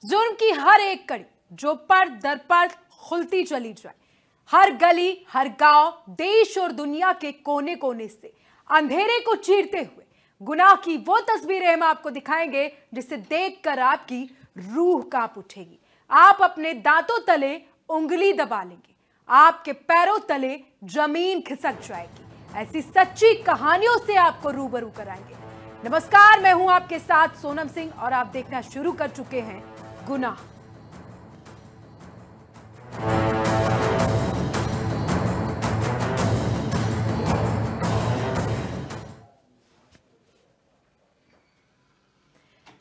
जुर्म की हर एक कड़ी जो पर दर पर खुलती चली जाए, हर गली हर गांव, देश और दुनिया के कोने कोने से अंधेरे को चीरते हुए गुनाह की वो तस्वीरें हम आपको दिखाएंगे जिसे देखकर आपकी रूह कांप उठेगी। आप अपने दांतों तले उंगली दबा लेंगे, आपके पैरों तले जमीन खिसक जाएगी। ऐसी सच्ची कहानियों से आपको रूबरू कराएंगे। नमस्कार, मैं हूं आपके साथ सोनम सिंह और आप देखना शुरू कर चुके हैं गुनाह।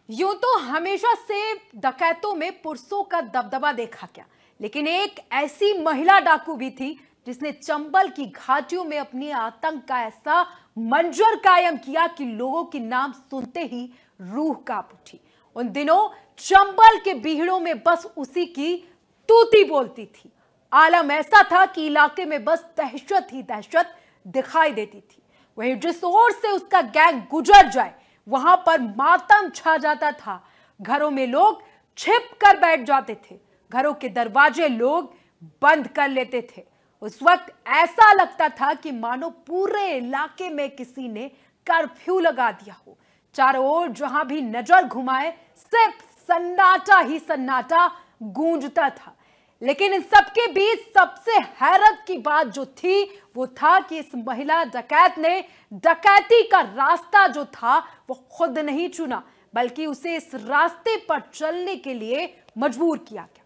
यूं तो हमेशा से डकैतों में पुरुषों का दबदबा देखा गया, लेकिन एक ऐसी महिला डाकू भी थी जिसने चंबल की घाटियों में अपनी आतंक का ऐसा मंजर कायम किया कि लोगों के नाम सुनते ही रूह कांप उठी। उन दिनों चंबल के बीहड़ों में बस उसी की तूती बोलती थी। आलम ऐसा था कि इलाके में बस दहशत ही दहशत दिखाई देती थी। वहीं जिस ओर से उसका गैंग गुजर जाए वहां पर मातम छा जाता था। घरों में लोग छिप कर बैठ जाते थे, घरों के दरवाजे लोग बंद कर लेते थे। उस वक्त ऐसा लगता था कि मानो पूरे इलाके में किसी ने कर्फ्यू लगा दिया हो। चारों ओर जहां भी नजर घुमाए सिर्फ सन्नाटा ही सन्नाटा गूंजता था। लेकिन इन सबके बीच सबसे हैरत की बात जो थी वो था कि इस महिला डकैत ने डकैती का रास्ता जो था वो खुद नहीं चुना, बल्कि उसे इस रास्ते पर चलने के लिए मजबूर किया गया।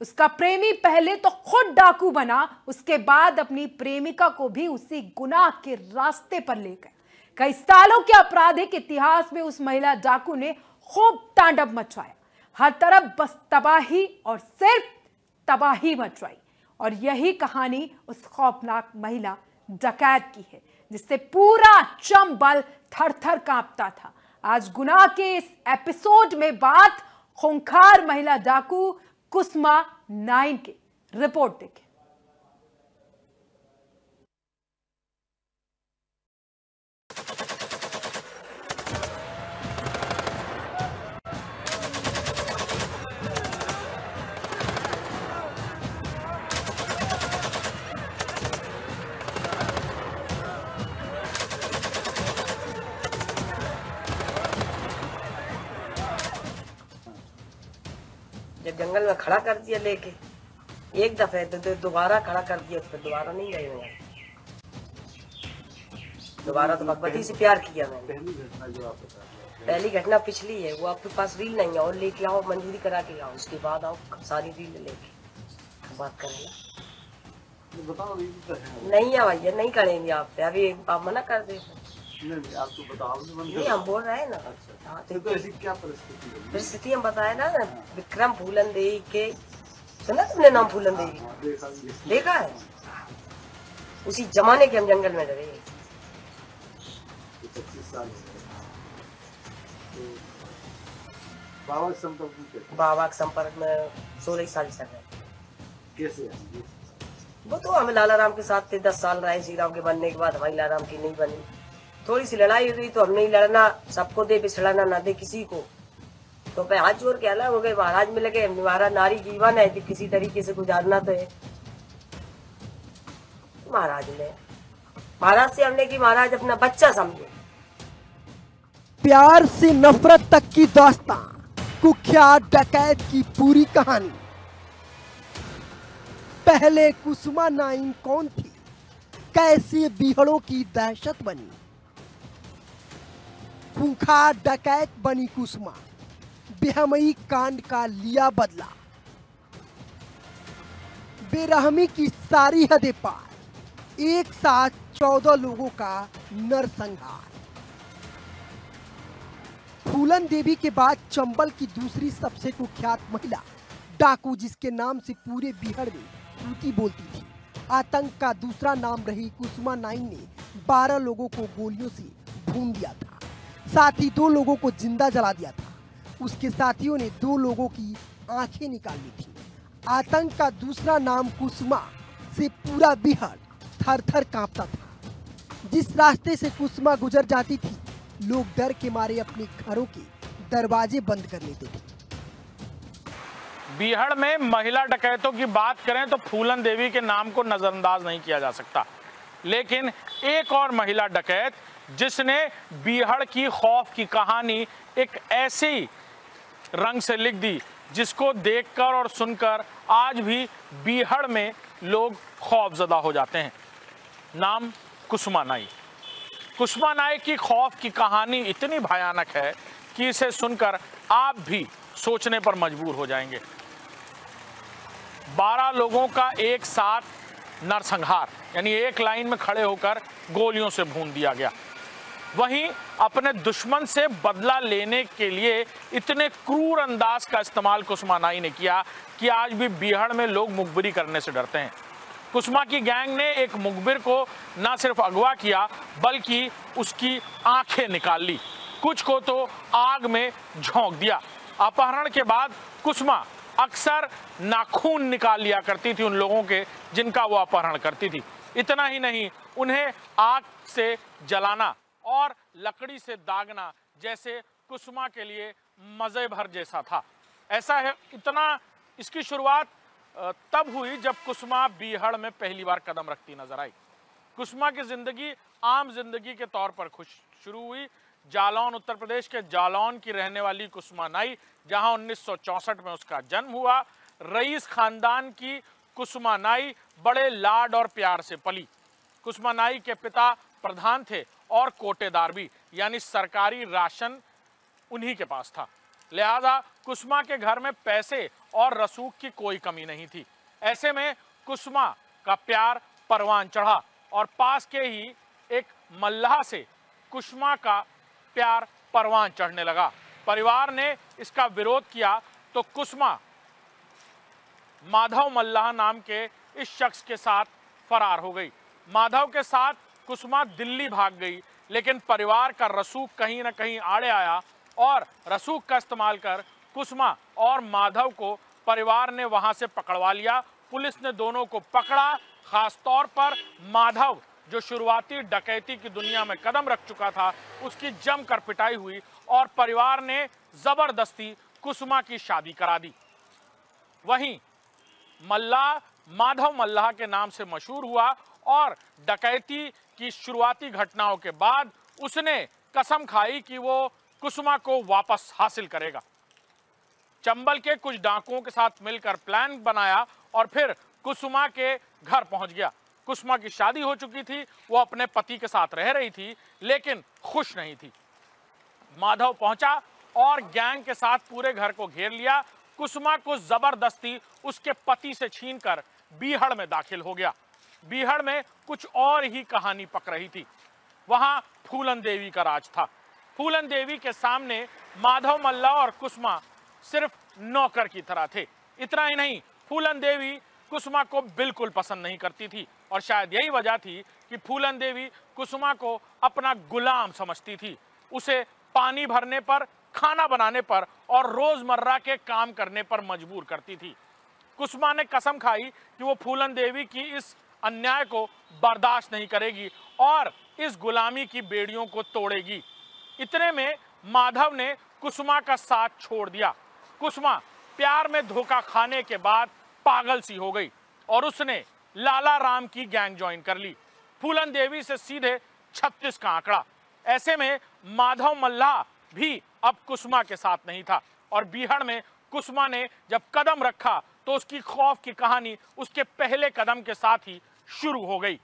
उसका प्रेमी पहले तो खुद डाकू बना, उसके बाद अपनी प्रेमिका को भी उसी गुनाह के रास्ते पर ले गए। कई सालों के आपराधिक इतिहास में उस महिला डाकू ने खूब तांडव मचाया। हर तरफ बस तबाही और सिर्फ तबाही मचाई। और यही कहानी उस खौफनाक महिला डकैत की है जिससे पूरा चंबल थर-थर कांपता था। आज गुनाह के इस एपिसोड में बात खूंखार महिला डाकू कुसुमा नाइन की। रिपोर्ट देखें। जब जंगल में खड़ा कर दिया लेके एक दफे तो दोबारा खड़ा कर दिया, तो दोबारा नहीं गए मैं। दोबारा तो भगवती से प्यार किया मैंने। पहली घटना पिछली है, वो आपके पास रील नहीं है, और लेके आओ, मंजूरी करा के आओ, उसके बाद आओ सारी रील लेके बात करेंगे। नहीं है भैया, नहीं करेंगे आपसे, अभी आप मना कर दे। नहीं, आप तो बताओ। नहीं, हम बोल रहे हैं ना। हाँ, तो ऐसी क्या परिस्थिति हम बताए ना। विक्रम फूलन देवी के सुना तुमने नाम? फूलन देवी देखा है? उसी जमाने के हम जंगल में रहे। 25 साल बाबा के संपर्क में 16 साल से है। कैसे? वो तो हमें लाला राम के साथ थे, 10 साल रहे। श्री राम के बनने के बाद हमारी लाला राम की नहीं बनी। थोड़ी सी लड़ाई हुई तो हमने लड़ना सबको दे, बिछड़ाना ना दे किसी को। तो पे हाथ जोड़ के अलग हो गए, महाराज में लगे। हमारा नारी जीवन है, किसी तरीके से गुजारना तो है। महाराज से हमने की महाराज अपना बच्चा समझे। प्यार से नफरत तक की दास्तां, कुख्यात डकैत की पूरी कहानी। पहले कुसुमा नाइन कौन थी, कैसे बीहड़ों की दहशत बनी, खूंखार डकैत बनी कुसुमा, बेहमई कांड का लिया बदला, बेरहमी की सारी हदें पार, एक साथ 14 लोगों का नरसंहार। फूलन देवी के बाद चंबल की दूसरी सबसे कुख्यात महिला डाकू, जिसके नाम से पूरे बिहार में तूती बोलती थी। आतंक का दूसरा नाम रही कुसुमा नाइन ने 12 लोगों को गोलियों से भून दिया था, साथ ही 2 लोगों को जिंदा जला दिया था। उसके साथियों ने 2 लोगों की आंखें निकाल ली थी। आतंक का दूसरा नाम कुसुमा से पूरा बिहार थर-थर कांपता था। जिस रास्ते से कुसुमा गुजर जाती थी, लोग डर के मारे अपने घरों के दरवाजे बंद कर लेते थे। बीहड़ में महिला डकैतों की बात करें तो फूलन देवी के नाम को नजरअंदाज नहीं किया जा सकता, लेकिन एक और महिला डकैत जिसने बीहड़ की खौफ की कहानी एक ऐसी रंग से लिख दी जिसको देखकर और सुनकर आज भी बीहड़ में लोग खौफजदा हो जाते हैं। नाम कुसुमा नाई। कुसुमा नाई की खौफ की कहानी इतनी भयानक है कि इसे सुनकर आप भी सोचने पर मजबूर हो जाएंगे। 12 लोगों का एक साथ नरसंहार, यानी एक लाइन में खड़े होकर गोलियों से भून दिया गया। वहीं अपने दुश्मन से बदला लेने के लिए इतने क्रूर अंदाज का इस्तेमाल कुसुमा नाई ने किया कि आज भी बीहड़ में लोग मुखबिरी करने से डरते हैं। कुसुमा की गैंग ने एक मुखबिर को न सिर्फ अगवा किया बल्कि उसकी आंखें निकाल ली, कुछ को तो आग में झोंक दिया। अपहरण के बाद कुसुमा अक्सर नाखून निकाल लिया करती थी उन लोगों के जिनका वो अपहरण करती थी। इतना ही नहीं, उन्हें आग से जलाना और लकड़ी से दागना जैसे कुसुमा के लिए मजे भर जैसा था। ऐसा है, इतना इसकी शुरुआत तब हुई जब कुसुमा बीहड़ में पहली बार कदम रखती नजर आई। कुसुमा की जिंदगी आम जिंदगी के तौर पर शुरू हुई। जालौन, उत्तर प्रदेश के जालौन की रहने वाली कुसुमा नाई, जहां 1964 में उसका जन्म हुआ। रईस खानदान की कुसुमा नाई बड़े लाड और प्यार से पली। कुसुमा नाई के पिता प्रधान थे और कोटेदार भी, यानी सरकारी राशन उन्हीं के पास था। लिहाजा कुसुमा के घर में पैसे और रसूख की कोई कमी नहीं थी। ऐसे में कुसुमा का प्यार परवान चढ़ा और पास के ही एक मल्लाह से कुसुमा का प्यार परवान चढ़ने लगा। परिवार ने इसका विरोध किया तो कुसुमा माधव मल्लाह नाम के इस शख्स के साथ फरार हो गई। माधव के साथ कुसुमा दिल्ली भाग गई, लेकिन परिवार का रसूख कहीं न कहीं आड़े आया और रसूख का इस्तेमाल कर कुसुमा और माधव को परिवार ने वहां से पकड़वा लिया। पुलिस ने दोनों को पकड़ा। खास तौर पर माधव, जो शुरुआती डकैती की दुनिया में कदम रख चुका था, उसकी जमकर पिटाई हुई और परिवार ने जबरदस्ती कुसुमा की शादी करा दी। वहीं मल्लाह माधव मल्लाह के नाम से मशहूर हुआ और डकैती की शुरुआती घटनाओं के बाद उसने कसम खाई कि वो कुसुमा को वापस हासिल करेगा। चंबल के कुछ डाकुओं के साथ मिलकर प्लान बनाया और फिर कुसुमा के घर पहुंच गया। कुसुमा की शादी हो चुकी थी, वो अपने पति के साथ रह रही थी, लेकिन खुश नहीं थी। माधव पहुंचा और गैंग के साथ पूरे घर को घेर लिया। कुसुमा को जबरदस्ती उसके पति से छीनकर बीहड़ में दाखिल हो गया। बीहड़ में कुछ और ही कहानी पक रही थी। वहां फूलन देवी का राज था। फूलन देवी के सामने माधव मल्लाह और कुसुमा सिर्फ नौकर की तरह थे। इतना ही नहीं, फूलन देवी कुसुमा को बिल्कुल पसंद नहीं करती थी और शायद यही वजह थी कि फूलन देवी कुसुमा को अपना गुलाम समझती थी। उसे पानी भरने पर, खाना बनाने पर और रोजमर्रा के काम करने पर मजबूर करती थी। कुसुमा ने कसम खाई कि वो फूलन देवी की इस अन्याय को बर्दाश्त नहीं करेगी और इस गुलामी की बेड़ियों को तोड़ेगी। इतने में माधव ने कुसुमा का साथ छोड़ दिया। कुसुमा प्यार में धोखा खाने के बाद पागल सी हो गई और उसने लाला राम की गैंग ज्वाइन कर ली। फूलन देवी से सीधे 36 का आंकड़ा। ऐसे में माधव मल्लाह भी अब कुसुमा के साथ नहीं था और बीहड़ में कुसुमा ने जब कदम रखा तो उसकी खौफ की कहानी उसके पहले कदम के साथ ही शुरू हो गई।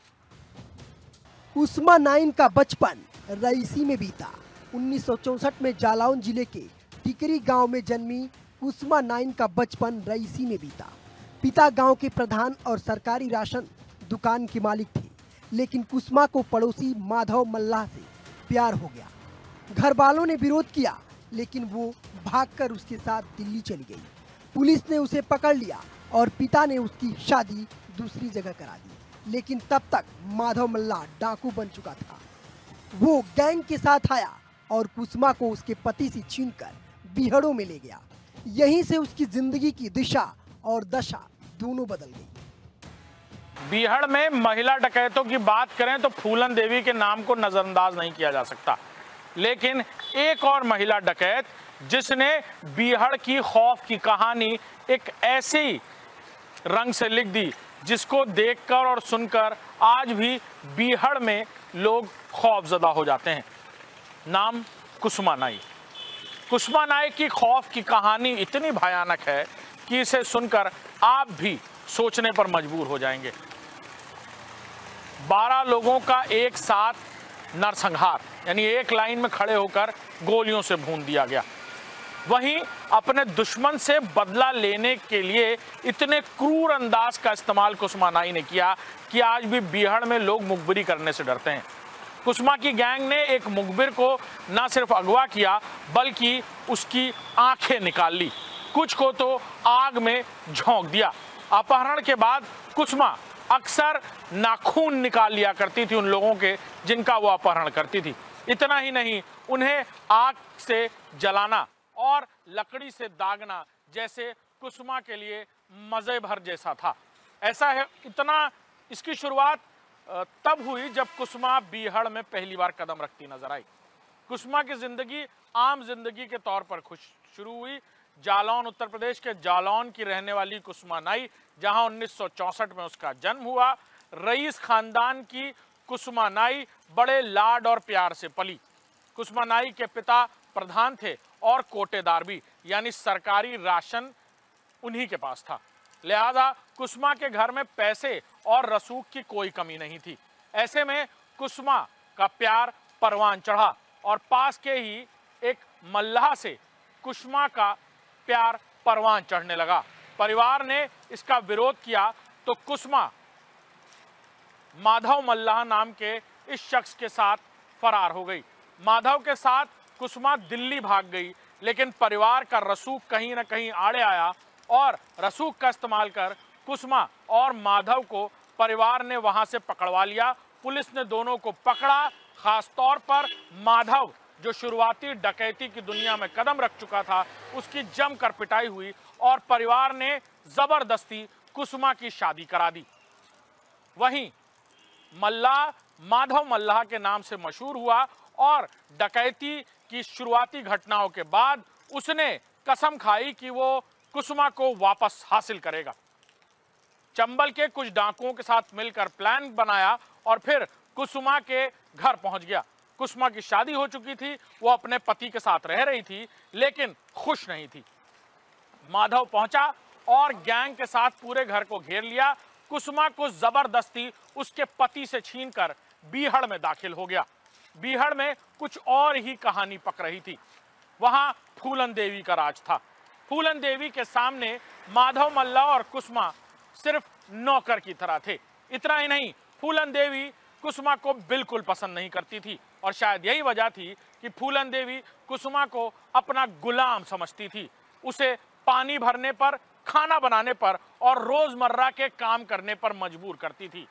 कुसुमा नाइन का बचपन रईसी में बीता। 1964 में जालौन जिले के टिकरी गांव में जन्मी कुसुमा नाइन का बचपन रईसी में बीता। पिता गांव के प्रधान और सरकारी राशन दुकान के मालिक थे, लेकिन कुसुमा को पड़ोसी माधव मल्लाह से प्यार हो गया। घर वालों ने विरोध किया, लेकिन वो भागकर उसके साथ दिल्ली चली गई। पुलिस ने उसे पकड़ लिया और पिता ने उसकी शादी दूसरी जगह करा दी, लेकिन तब तक माधव मल्लाह डाकू बन चुका था। वो गैंग के साथ आया और कुसुमा को उसके पति से छीनकर बीहड़ों में ले गया। यहीं से उसकी जिंदगी की दिशा और दशा दोनों बदल गई। बीहड़ में महिला डकैतों की बात करें तो फूलन देवी के नाम को नजरअंदाज नहीं किया जा सकता, लेकिन एक और महिला डकैत जिसने बीहड़ की खौफ की कहानी एक ऐसी रंग से लिख दी जिसको देखकर और सुनकर आज भी बीहड़ में लोग खौफजदा हो जाते हैं। नाम कुसुमा नाई। कुसुमा नाई की खौफ की कहानी इतनी भयानक है कि इसे सुनकर आप भी सोचने पर मजबूर हो जाएंगे। 12 लोगों का एक साथ नरसंहार, यानी एक लाइन में खड़े होकर गोलियों से भून दिया गया। वहीं अपने दुश्मन से बदला लेने के लिए इतने क्रूर अंदाज का इस्तेमाल कुसुमा नाई ने किया कि आज भी बीहड़ में लोग मुखबिरी करने से डरते हैं। कुसुमा की गैंग ने एक मुखबिर को न सिर्फ अगवा किया बल्कि उसकी आंखें निकाल ली, कुछ को तो आग में झोंक दिया। अपहरण के बाद कुसुमा अक्सर नाखून निकाल लिया करती थी उन लोगों के जिनका वो अपहरण करती थी। इतना ही नहीं, उन्हें आग से जलाना और लकड़ी से दागना जैसे कुसुमा के लिए मजे भर जैसा था। ऐसा है, इतना इसकी शुरुआत तब हुई जब कुसुमा बीहड़ में पहली बार कदम रखती नजर आई। कुसुमा की जिंदगी आम जिंदगी के तौर पर शुरू हुई। जालौन, उत्तर प्रदेश के जालौन की रहने वाली कुसुमा नाई, जहां 1964 में उसका जन्म हुआ। रईस खानदान की कुसुमा नाई बड़े लाड और प्यार से पली। कुसुमा नाई के पिता प्रधान थे और कोटेदार भी, यानी सरकारी राशन उन्हीं के पास था। लिहाजा कुसुमा के घर में पैसे और रसूख की कोई कमी नहीं थी। ऐसे में कुसुमा का प्यार परवान चढ़ा और पास के ही एक मल्लाह से कुसुमा का प्यार परवान चढ़ने लगा। परिवार ने इसका विरोध किया तो कुसुमा माधव मल्लाह नाम के इस शख्स के साथ फरार हो गई। माधव के साथ कुसुमा दिल्ली भाग गई, लेकिन परिवार का रसूख कहीं न कहीं आड़े आया और रसूख का इस्तेमाल कर कुसुमा और माधव को परिवार ने वहां से पकड़वा लिया। पुलिस ने दोनों को पकड़ा। खास तौर पर माधव, जो शुरुआती डकैती की दुनिया में कदम रख चुका था, उसकी जमकर पिटाई हुई और परिवार ने जबरदस्ती कुसुमा की शादी करा दी। वहीं मल्लाह माधव मल्लाह के नाम से मशहूर हुआ और डकैती की शुरुआती घटनाओं के बाद उसने कसम खाई कि वो कुसुमा को वापस हासिल करेगा। चंबल के कुछ डाकुओं के साथ मिलकर प्लान बनाया और फिर कुसुमा के घर पहुंच गया। कुसुमा की शादी हो चुकी थी, वो अपने पति के साथ रह रही थी, लेकिन खुश नहीं थी। माधव पहुंचा और गैंग के साथ पूरे घर को घेर लिया। कुसुमा को जबरदस्ती उसके पति से छीनकर बीहड़ में दाखिल हो गया। बीहड़ में कुछ और ही कहानी पक रही थी। वहां फूलन देवी का राज था। फूलन देवी के सामने माधव मल्लाह और कुसुमा सिर्फ नौकर की तरह थे। इतना ही नहीं, फूलन देवी कुसुमा को बिल्कुल पसंद नहीं करती थी और शायद यही वजह थी कि फूलन देवी कुसुमा को अपना गुलाम समझती थी। उसे पानी भरने पर, खाना बनाने पर और रोजमर्रा के काम करने पर मजबूर करती थी।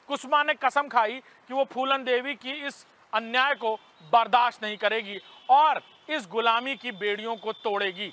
कुसुमा ने कसम खाई कि वो फूलन देवी की इस अन्याय को बर्दाश्त नहीं करेगी और इस गुलामी की बेड़ियों को तोड़ेगी।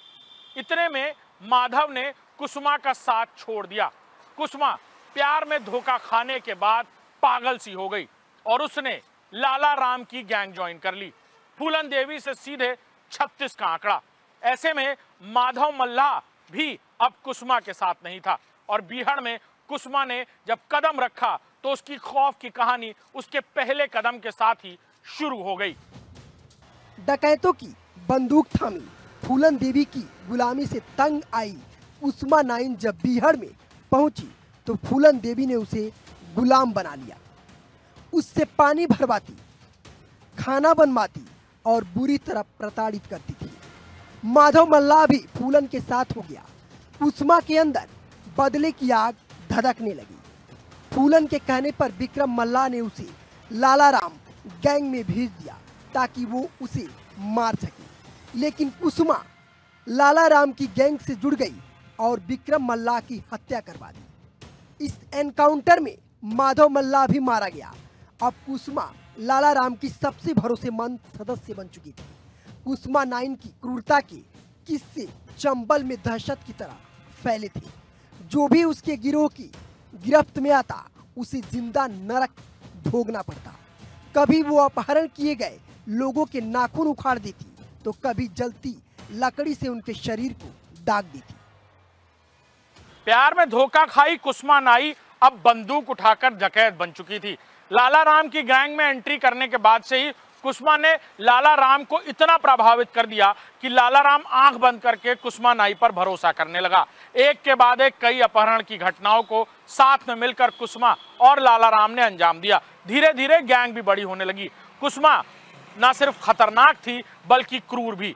इतने में माधव ने कुसुमा का साथ छोड़ दिया। कुसुमा प्यार में धोखा खाने के बाद पागल सी हो गई और उसने लाला राम की गैंग ज्वाइन कर ली। फूलन देवी से सीधे 36 का आंकड़ा। ऐसे में माधव मल्लाह भी अब कुसुमा के साथ नहीं था और बीहड़ में कुसुमा ने जब कदम रखा तो उसकी खौफ की कहानी उसके पहले कदम के साथ ही शुरू हो गई। डकैतों की बंदूक थामी फूलन देवी की गुलामी से तंग आई कुसुमा नाइन जब बीहड़ में पहुंची तो फूलन देवी ने उसे गुलाम बना लिया। उससे पानी भरवाती, खाना बनवाती और बुरी तरह प्रताड़ित करती थी। माधव मल्लाह भी फूलन के साथ हो गया। कुसुमा के अंदर बदले की आग धधकने लगी। फूलन के कहने पर विक्रम मल्लाह ने उसे लाला राम गैंग में भेज दिया ताकि वो उसे मार सके, लेकिन कुसुमा लाला राम की गैंग से जुड़ गई और विक्रम मल्लाह की हत्या करवा दी। इस एनकाउंटर में माधव मल्लाह भी मारा गया। अब कुसुमा लाला राम की सबसे भरोसेमंद सदस्य बन चुकी थी। कुसुमा नाइन की क्रूरता के किस्से चंबल में दहशत की तरह फैले थे। जो भी उसके गिरोह की गिरफ्त में आता उसे जिंदा नरक भोगना पड़ता। कभी वो अपहरण किए गए लोगों के नाखून उखाड़ देती तो कभी जलती लकड़ी से उनके शरीर को दाग दी थी। प्यार में धोखा खाई कुसुमा नाई अब बंदूक उठाकर डकैत बन चुकी थी। लाला राम की गैंग में एंट्री करने के बाद से ही कुसुमा ने लाला राम को इतना प्रभावित कर दिया कि लाला राम आंख बंद करके कुसुमा नाई पर भरोसा करने लगा। एक के बाद एक कई अपहरण की घटनाओं को साथ में मिलकर कुसुमा और लाला राम ने अंजाम दिया। धीरे धीरे गैंग भी बड़ी होने लगी। कुसुमा न सिर्फ खतरनाक थी बल्कि क्रूर भी।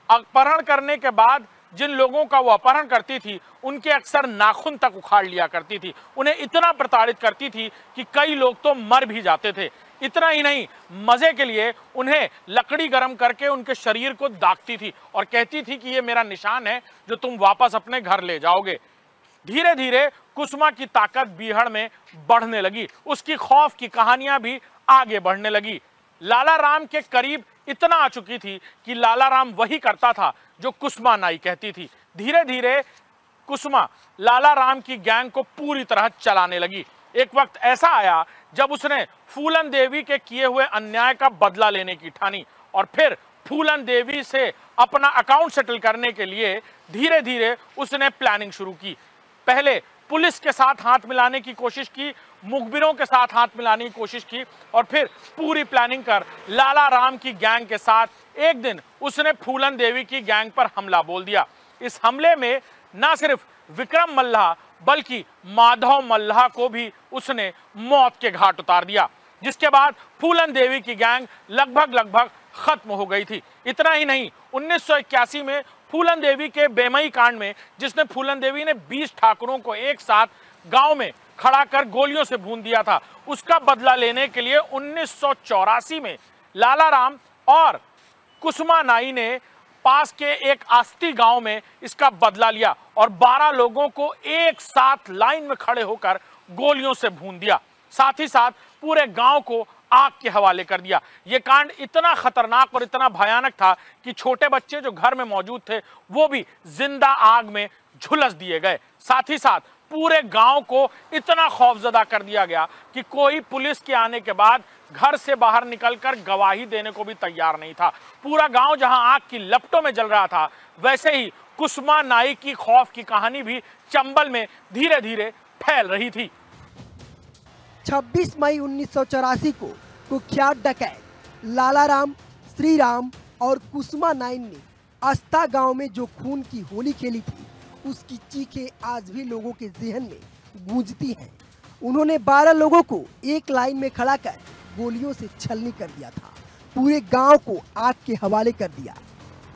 अपहरण करने के बाद जिन लोगों का वो अपहरण करती थी उनके अक्सर नाखून तक उखाड़ लिया करती थी। उन्हें इतना प्रताड़ित करती थी कि कई लोग तो मर भी जाते थे। इतना ही नहीं, मजे के लिए उन्हें लकड़ी गर्म करके उनके शरीर को दागती थी और कहती थी कि ये मेरा निशान है जो तुम वापस अपने घर ले जाओगे। धीरे धीरे कुसुमा की ताकत बीहड़ में बढ़ने लगी। उसकी खौफ की कहानियां भी आगे बढ़ने लगी। लाला राम के करीब इतना आ चुकी थी कि लाला राम वही करता था जो कुसुमा नाई कहती थी। धीरे धीरे कुसुमा लाला राम की गैंग को पूरी तरह चलाने लगी। एक वक्त ऐसा आया जब उसने फूलन देवी के किए हुए अन्याय का बदला लेने की ठानी और फिर फूलन देवी से अपना अकाउंट सेटल करने के लिए धीरे धीरे उसने प्लानिंग शुरू की। पहले पुलिस के साथ हाथ मिलाने की कोशिश की, मुखबिरों के साथ हाथ मिलाने की कोशिश की और फिर पूरी प्लानिंग कर लाला राम की गैंग के साथ एक दिन उसने फूलन देवी की गैंग पर हमला बोल दिया। इस हमले में न सिर्फ विक्रम मल्लाह बल्कि माधव मल्लाह को भी उसने मौत के घाट उतार दिया, जिसके बाद फूलन देवी की गैंग लगभग खत्म हो गई थी। इतना ही नहीं, 1981 में फूलन देवी के बेमई कांड में जिसने फूलन देवी ने 20 ठाकुरों को एक साथ गांव में खड़ा कर गोलियों से भून दिया था, उसका बदला लेने के लिए 1984 में लाला राम और कुसुमा नाई ने पास के एक आस्ती गांव में इसका बदला लिया और 12 लोगों को एक साथ लाइन में खड़े होकर गोलियों से भून दिया। साथ ही साथ पूरे गांव को आग के हवाले कर दिया। यह कांड इतना खतरनाक और इतना भयानक था कि छोटे बच्चे जो घर में मौजूद थे वो भी जिंदा आग में झुलस दिए गए। साथ ही साथ पूरे गांव को इतना खौफजदा कर दिया गया कि कोई पुलिस के आने के बाद घर से बाहर निकलकर गवाही देने को भी तैयार नहीं था। पूरा गांव जहां आग की लपटों में जल रहा था, वैसे ही कुसुमा नाई की खौफ की कहानी भी चंबल में धीरे धीरे फैल रही थी। 26 मई 1984 को कुख्यात डकैत लाला राम, श्री राम और कुसुमा नाइन ने अस्ता गांव में जो खून की होली खेली थी, उसकी चीखें आज भी लोगों के ज़हन में गूंजती हैं। उन्होंने 12 लोगों को एक लाइन में खड़ा कर गोलियों से छलनी कर दिया था, पूरे गांव को आग के हवाले कर दिया,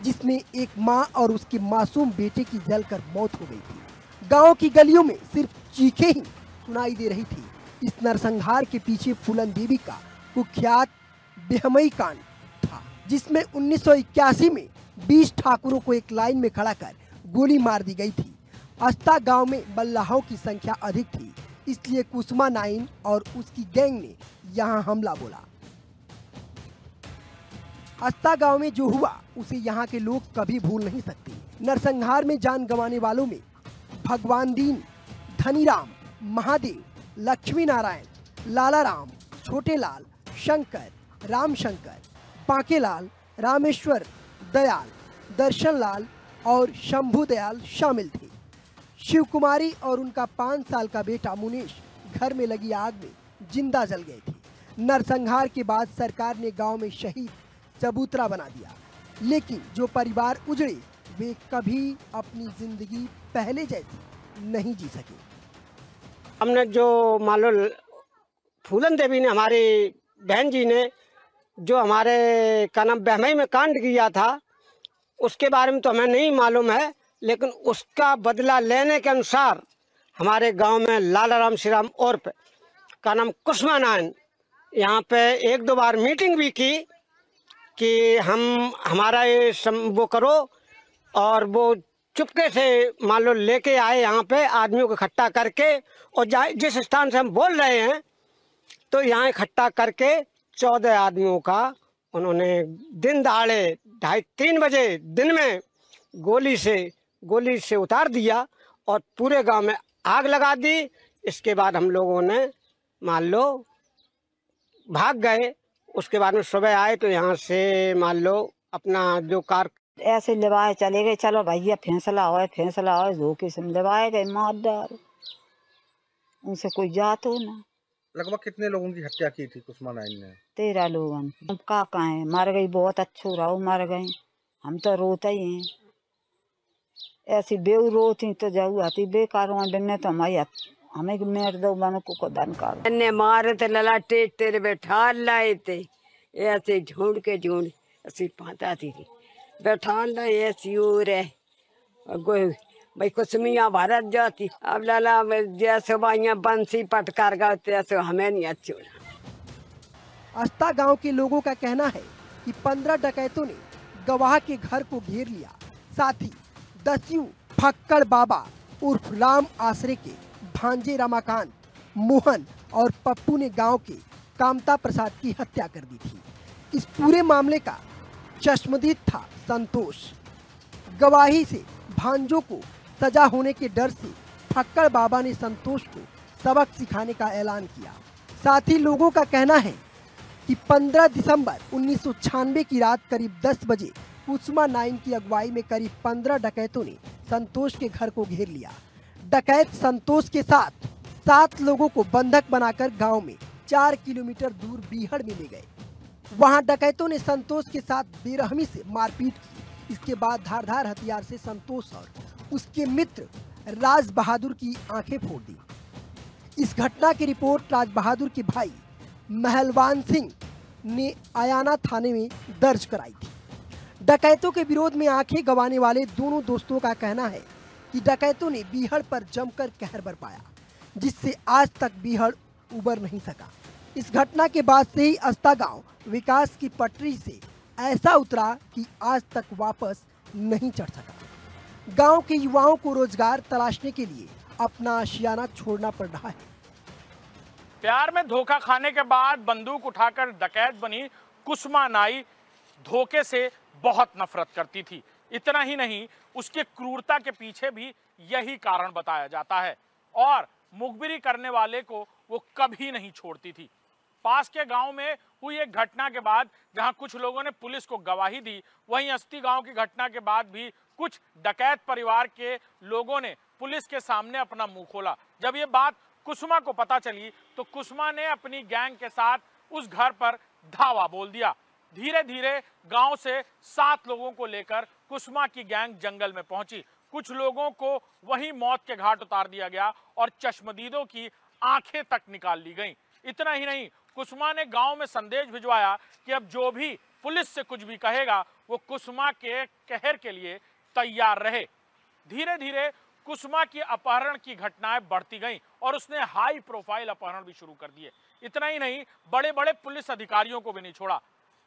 जिसमें एक मां और उसके मासूम बेटे की जलकर मौत हो गई थी। गांव की गलियों में सिर्फ चीखें ही सुनाई दे रही थी। इस नरसंहार के पीछे फूलन देवी का कुख्यात बेमई कांड था, जिसमें 1981 में 20 ठाकुरों को एक लाइन में खड़ा कर गोली मार दी गई थी। अस्ता गांव में मल्लाहों की संख्या अधिक थी, इसलिए कुसुमा नाइन और उसकी गैंग ने यहां हमला बोला। अस्ता गांव में जो हुआ उसे यहां के लोग कभी भूल नहीं सकते। नरसंहार में जान गंवाने वालों में भगवान दीन, धनीराम, महादेव, लक्ष्मी नारायण, लाला राम, छोटे लाल, शंकर, रामशंकर, बांकेलाल, रामेश्वर दयाल, दर्शन लाल और शंभू दयाल शामिल थे। शिव कुमारी और उनका 5 साल का बेटा मुनीश घर में लगी आग में जिंदा जल गए थे। नरसंहार के बाद सरकार ने गांव में शहीद चबूतरा बना दिया, लेकिन जो परिवार उजड़े वे कभी अपनी जिंदगी पहले जैसी नहीं जी सके। हमने जो मान लो फूलन देवी ने, हमारी बहन जी ने जो हमारे का नाम बेमई में कांड किया था, उसके बारे में तो हमें नहीं मालूम है, लेकिन उसका बदला लेने के अनुसार हमारे गांव में लाला राम, श्री राम और का नाम कुसुमा नाइन यहाँ पे 1-2 बार मीटिंग भी की कि हमारा ये वो करो, और वो चुपके से मान लो लेके आए यहाँ पे आदमियों को इकट्ठा करके, और जिस स्थान से हम बोल रहे हैं तो यहाँ इकट्ठा करके 14 आदमियों का उन्होंने दिन दहाड़े 2:30-3 बजे दिन में गोली से उतार दिया और पूरे गांव में आग लगा दी। इसके बाद हम लोगों ने मान लो भाग गए। उसके बाद में सुबह आए तो यहाँ से मान लो अपना जो कार ऐसे लिवाए चले गए, चलो भैया फैसला हो, धोखे से लिवाए गए, मार डाल, उनसे कोई जात हो ना। लगभग कितने लोगों की हत्या की थी कुसुमा नाइन ने? 13 लोगों की। का कहें, मर गई, बहुत अच्छो रहो, मर गई, हम तो रोते ही हैं। ऐसी बेऊ रोती तो जाऊ आती बेकार ने तो हमें मेर दो मन को धन कर मारे थे, लला तेरे बैठा लाए थे, ऐसे झूठ के झूठ ऐसी पाता थी, बैठा लाए ऐसी और है भाई कुसमिया भारत जाती। अब लाला जैसे भाइया बंसी पटकार गए तैसे हमें नहीं अच्छी। अस्ता गांव के लोगों का कहना है कि 15 डकैतों ने गवाह के घर को घेर लिया। साथ ही दस्यू फक्कड़ बाबा उर्फ राम आसरे के भांजे रमाकांत, मोहन और पप्पू ने गांव के कामता प्रसाद की हत्या कर दी थी। इस पूरे मामले का चश्मदीद था संतोष। गवाही से भांजों को सजा होने के डर से फक्कड़ बाबा ने संतोष को सबक सिखाने का ऐलान किया। साथ ही लोगों का कहना है कि 15 दिसंबर 1996 की रात करीब 10 बजे कुसुमा नाइन की अगुवाई में करीब 15 डकैतों ने संतोष के घर को घेर लिया। डकैत संतोष के साथ 7 लोगों को बंधक बनाकर गांव में 4 किलोमीटर दूर बीहड़ में ले गए। वहां डकैतों ने संतोष के साथ बेरहमी से मारपीट की। इसके बाद धारदार हथियार से संतोष और उसके मित्र राज बहादुर की आंखें फोड़ दी। इस घटना की रिपोर्ट राज बहादुर के भाई महलवान सिंह ने आयाना थाने में दर्ज कराई थी। डकैतों के विरोध में आंखें गंवाने वाले दोनों दोस्तों का कहना है कि डकैतों ने बीहड़ पर जमकर कहर बरपाया, जिससे आज तक बीहड़ उबर नहीं सका। इस घटना के बाद से ही अस्ता गांव विकास की पटरी से ऐसा उतरा कि आज तक वापस नहीं चढ़ सका। गांव के युवाओं को रोजगार तलाशने के लिए अपना आशियाना छोड़ना पड़ रहा है। प्यार में धोखा खाने के बाद बंदूक उठाकर डकैत बनी कुसुमा नाई धोखे से बहुत नफरत करती थी। इतना ही नहीं, उसकी क्रूरता के पीछे भी यही कारण बताया जाता है और मुखबिरी करने वाले को वो कभी नहीं छोड़ती थी। पास के गांव में हुई एक घटना के बाद जहां कुछ लोगों ने पुलिस को गवाही दी, वहीं अस्ती गांव की घटना के बाद भी कुछ डकैत परिवार के लोगों ने पुलिस के सामने अपना मुंह खोला। जब ये बात कुसुमा को पता चली तो कुसुमा ने अपनी गैंग के साथ उस घर पर धावा बोल दिया। धीरे धीरे गांव से 7 लोगों को लेकर कुसुमा की गैंग जंगल में पहुंची। कुछ लोगों को वहीं मौत के घाट उतार दिया गया और चश्मदीदों की आंखें तक निकाल ली गईं। इतना ही नहीं, कुसुमा ने गांव में संदेश भिजवाया कि अब जो भी पुलिस से कुछ भी कहेगा वो कुसुमा के कहर के लिए तैयार रहे। धीरे धीरे कुसुमा की अपहरण की घटनाएं बढ़ती गईं और उसने हाई प्रोफाइल अपहरण भी शुरू कर दिए। इतना ही नहीं, बड़े बड़े पुलिस अधिकारियों को भी नहीं छोड़ा।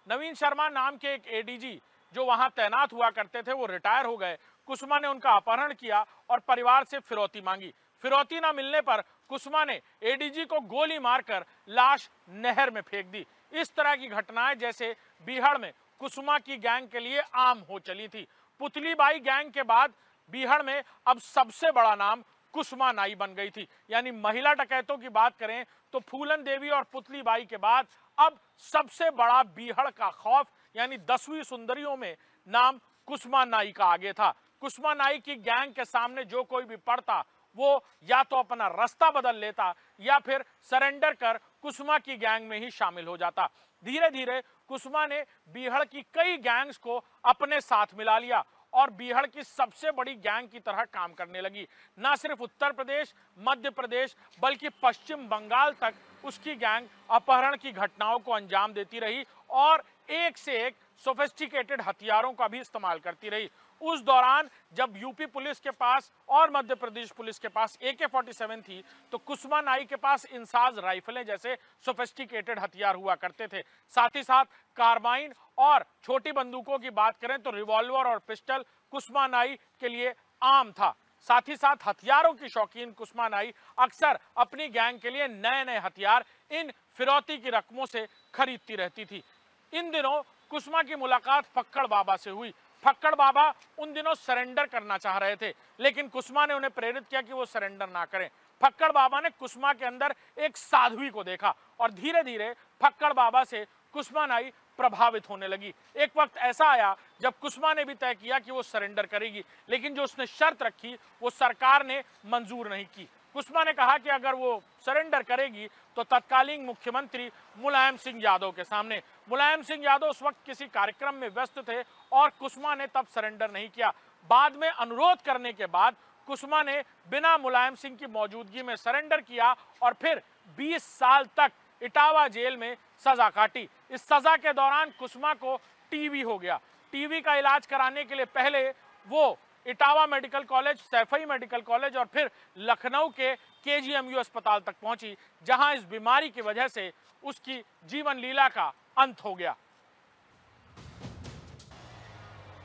नवीन शर्मा नाम के एक एडीजी जो वहां तैनात हुआ करते थे वो रिटायर हो गए। कुसुमा ने उनका अपहरण किया और परिवार से फिरौती मांगी। फिरौती ना मिलने पर कुसुमा ने एडीजी को गोली मारकर लाश नहर में फेंक दी। इस तरह की घटनाएं जैसे बीहड़ में कुसुमा की गैंग के लिए आम हो चली थी। पुतलीबाई गैंग के बाद बीहड़ में अब सबसे बड़ा नाम कुसुमा नाई बन गई थी। यानी महिला डकैतों की बात करें तो फूलन देवी और पुतलीबाई के बाद अब सबसे बड़ा बीहड़ का खौफ यानी 10वीं सुंदरियों में नाम कुसुमा नाई का आगे था। कुसुमा नाई की गैंग के सामने जो कोई भी पड़ता वो या तो अपना रास्ता बदल लेता या फिर सरेंडर कर कुसुमा की गैंग में ही शामिल हो जाता। धीरे धीरे कुसुमा ने बीहड़ की कई गैंग्स को अपने साथ मिला लिया और बीहड़ की सबसे बड़ी गैंग की तरह काम करने लगी। ना सिर्फ उत्तर प्रदेश, मध्य प्रदेश बल्कि पश्चिम बंगाल तक उसकी गैंग अपहरण की घटनाओं को अंजाम देती रही और एक से एक सोफिस्टिकेटेड हथियारों का भी इस्तेमाल करती रही। उस दौरान जब यूपी पुलिस के पास और मध्य प्रदेश पुलिस के पास AK-47 थी तो कुसुमा नाई के पास इंसाज राइफलें जैसे सोफिस्टिकेटेड हथियार हुआ करते थे। साथ ही साथ कार्बाइन और छोटी बंदूकों की बात करें तो रिवॉल्वर और पिस्टल कुसुमा नाई के लिए आम था। साथ ही साथ हथियारों की शौकीन कुसुमा नाई अक्सर अपनी गैंग के लिए नए नए हथियार इन फिरौती की रकमों से खरीदती रहती थी। इन दिनों कुसुमा की मुलाकात फक्कड़ बाबा से हुई। फक्कड़ बाबा उन दिनों सरेंडर करना चाह रहे थे लेकिन कुसुमा ने उन्हें प्रेरित किया कि वो सरेंडर ना करें। फक्कड़ बाबा ने कुसुमा के अंदर एक साध्वी को देखा और धीरे धीरे फक्कड़ बाबा से कुसुमा नाई प्रभावित होने लगी। एक वक्त ऐसा आया जब कुसुमा ने भी तय किया कि वो सरेंडर करेगी, लेकिन जो उसने शर्त रखी वो सरकार ने मंजूर नहीं की। कुसुमा ने कहा कि अगर वो सरेंडर करेगी तो तत्कालीन मुख्यमंत्री मुलायम सिंह यादव के सामने। मुलायम सिंह यादव उस वक्त किसी कार्यक्रम में व्यस्त थे और कुसुमा ने तब सरेंडर नहीं किया। बाद में अनुरोध करने के बाद कुसुमा ने बिना मुलायम सिंह की मौजूदगी में सरेंडर किया और फिर 20 साल तक इटावा जेल में सजा काटी। इस सजा के दौरान कुसुमा को टीबी हो गया। टीबी का इलाज कराने के लिए पहले वो Etawah medical college, Saifai medical college और फिर लखनऊ के केजीएमयू अस्पताल तक पहुंची, जहां इस बीमारी की वजह से उसकी जीवन लीला का अंत हो गया।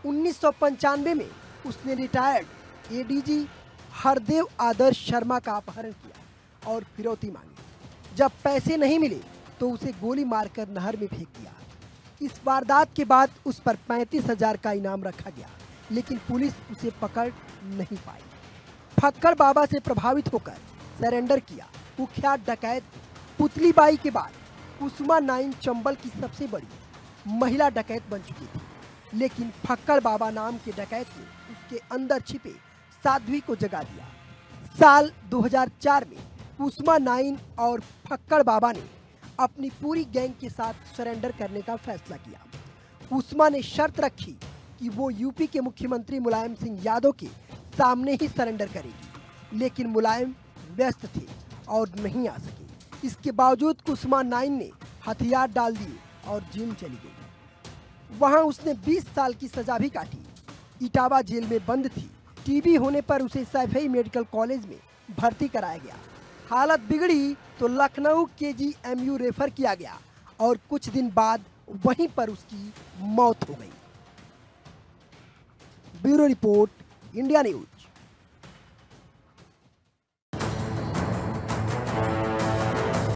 1995 में उसने रिटायर्ड एडीजी हरदेव आदर्श शर्मा का अपहरण किया और फिरौती मांगी। जब पैसे नहीं मिले तो उसे गोली मारकर नहर में फेंक दिया। इस वारदात के बाद उस पर 35,000 का इनाम रखा गया, लेकिन पुलिस उसे पकड़ नहीं पाई। फक्कड़ बाबा से प्रभावित होकर सरेंडर किया। कुख्यात डकैत पुतली बाई के बाद कुसुमा नाइन चंबल की सबसे बड़ी महिला डकैत बन चुकी थी, लेकिन फक्कड़ बाबा नाम के डकैत ने उसके अंदर छिपे साध्वी को जगा दिया। साल 2004 में कुसुमा नाइन और फक्कड़ बाबा ने अपनी पूरी गैंग के साथ सरेंडर करने का फैसला किया। कुसुमा ने शर्त रखी कि वो यूपी के मुख्यमंत्री मुलायम सिंह यादव के सामने ही सरेंडर करेगी, लेकिन मुलायम व्यस्त थे और नहीं आ सके। इसके बावजूद कुसुमा नाइन ने हथियार डाल दिए और जेल चली गई। वहां उसने 20 साल की सजा भी काटी। इटावा जेल में बंद थी। टीबी होने पर उसे सैफई मेडिकल कॉलेज में भर्ती कराया गया। हालत बिगड़ी तो लखनऊ केजीएमयू रेफर किया गया और कुछ दिन बाद वहीं पर उसकी मौत हो गई। Bureau report, India news.